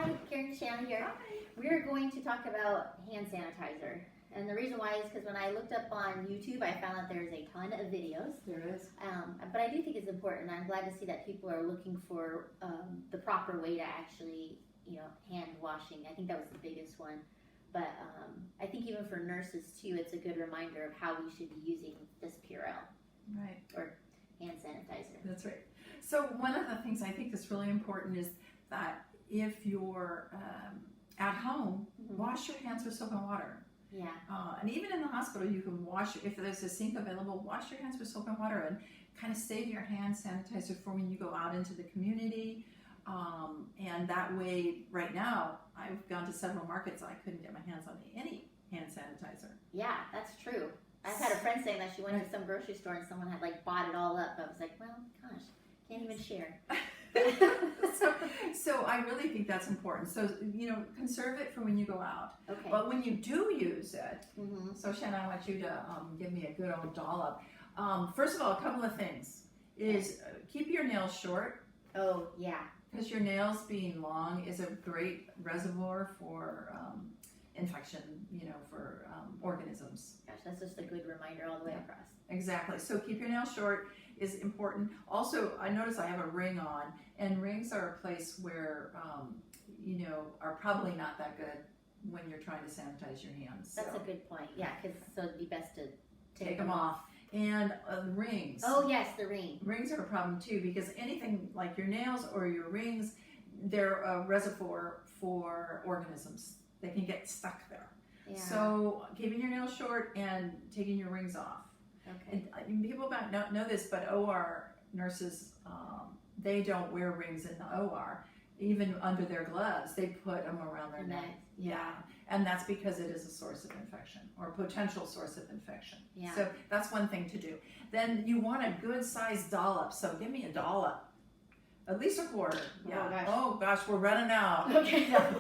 Hi, Karen Shannon here. We're going to talk about hand sanitizer. And the reason why is because when I looked up on YouTube, I found that there's a ton of videos. There is. But I do think it's important. I'm glad to see that people are looking for the proper way to actually, hand washing. I think that was the biggest one. But I think even for nurses too, it's a good reminder of how we should be using this Purell. Right. Or hand sanitizer. That's right. So one of the things I think that's really important is that if you're at home, wash your hands with soap and water. Yeah. And even in the hospital, you can wash, if there's a sink available, wash your hands with soap and water and kind of save your hand sanitizer for when you go out into the community. And that way, right now, I've gone to several markets, I couldn't get my hands on any hand sanitizer. Yeah, that's true. I've had a friend saying that she went to some grocery store and someone had bought it all up. I was like, well, gosh, can't even share. So I really think that's important. So, conserve it for when you go out. Okay. But when you do use it, so Shannon, I want you to give me a good old dollop. First of all, a couple of things is keep your nails short. Oh, yeah. Because your nails being long is a great reservoir for infection, for organisms. Gosh, that's just a good reminder all the way across. Exactly. So keep your nails short is important. Also, I notice I have a ring on, and rings are a place where, are probably not that good when you're trying to sanitize your hands. That's a good point. Yeah, so it'd be best to take them off. And rings. Oh, yes, the ring. Rings are a problem too, because anything like your nails or your rings, they're a reservoir for organisms. They can get stuck there. Yeah. So keeping your nails short and taking your rings off. Okay. And people might not know this, but OR nurses, they don't wear rings in the OR. Even under their gloves, they put them around their neck. Yeah. And that's because it is a source of infection or a potential source of infection. Yeah. So that's one thing to do. Then you want a good sized dollop. So give me a dollop. At least a quarter. Yeah. Oh gosh, we're running out. Okay. Yeah.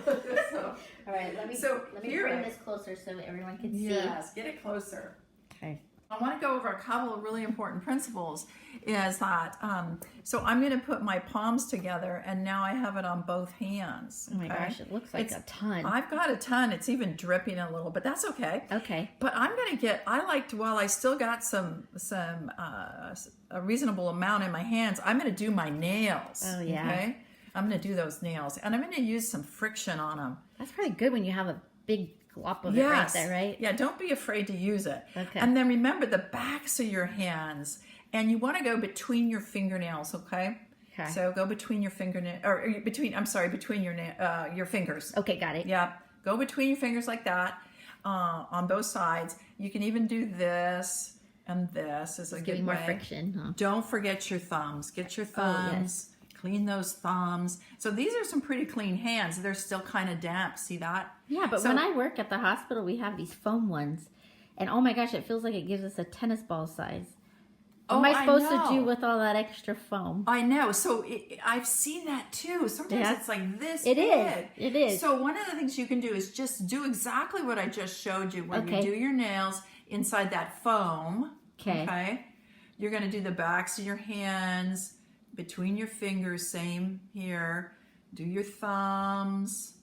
All right, let me bring this closer so everyone can see. Yes, get it closer. Okay. I want to go over a couple of really important principles is that, so I'm going to put my palms together and now I have it on both hands. Okay? Oh my gosh, it looks like a ton. I've got a ton. It's even dripping a little, but that's okay. Okay. But I'm going to while I still got a reasonable amount in my hands, I'm going to do my nails. Oh yeah. Okay. I'm going to do those nails and I'm going to use some friction on them. That's probably good when you have a big glop of it right there, right? Yeah, don't be afraid to use it. Okay. And then remember the backs of your hands, and you want to go between your fingernails, okay? Okay. So go between your fingernail, or between your fingers. Okay, got it. Yeah, go between your fingers like that on both sides. You can even do this and this as a good way. More friction, huh? Don't forget your thumbs. Get your thumbs. Oh, yes. Clean those thumbs. So these are some pretty clean hands. They're still kind of damp. See that? Yeah, but when I work at the hospital, we have these foam ones. And oh my gosh, it feels like it gives us a tennis ball size. What am I supposed to do with all that extra foam? I know. So I've seen that too. Sometimes it's like this big. It is. So one of the things you can do is just do exactly what I just showed you. When you do your nails inside that foam, okay, you're going to do the backs of your hands, between your fingers, same here. Do your thumbs.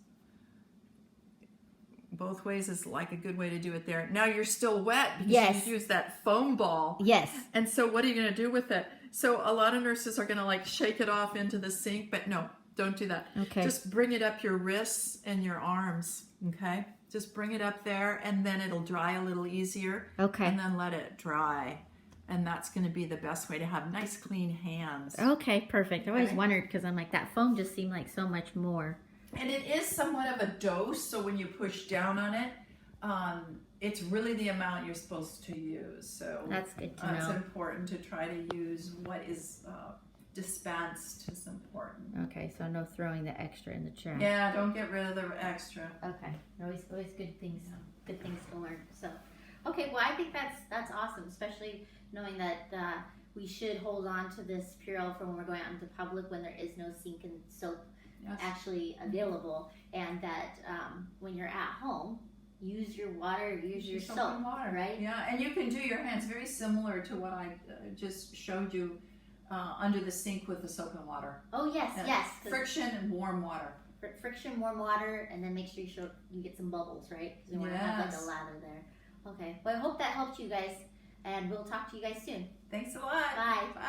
Both ways is like a good way to do it there. Now you're still wet because you used that foam ball. Yes. And so what are you going to do with it? So a lot of nurses are going to shake it off into the sink, but no, don't do that. Okay. Just bring it up your wrists and your arms, okay? Just bring it up there and then it'll dry a little easier. Okay. And then let it dry. And that's going to be the best way to have nice, clean hands. Okay, perfect. I always wondered because I'm like, that foam just seemed like so much more. And it is somewhat of a dose, so when you push down on it, it's really the amount you're supposed to use. So that's good to know. It's important to try to use what is dispensed is important. Okay, so no throwing the extra in the trash. Yeah, don't get rid of the extra. Okay, always good things to learn. So, okay, well I think that's awesome, especially knowing that we should hold on to this Purell for when we're going out into public when there is no sink and soap actually available, and that when you're at home, use your water, use your soap and water, right? Yeah, and you can do your hands very similar to what I just showed you under the sink with the soap and water. Oh yes, yes. Friction and warm water. friction, warm water, and then make sure you get some bubbles, right? Because we want to have like Yes. a lather there. Okay. Well, I hope that helped you guys, and we'll talk to you guys soon. Thanks a lot. Bye. Bye.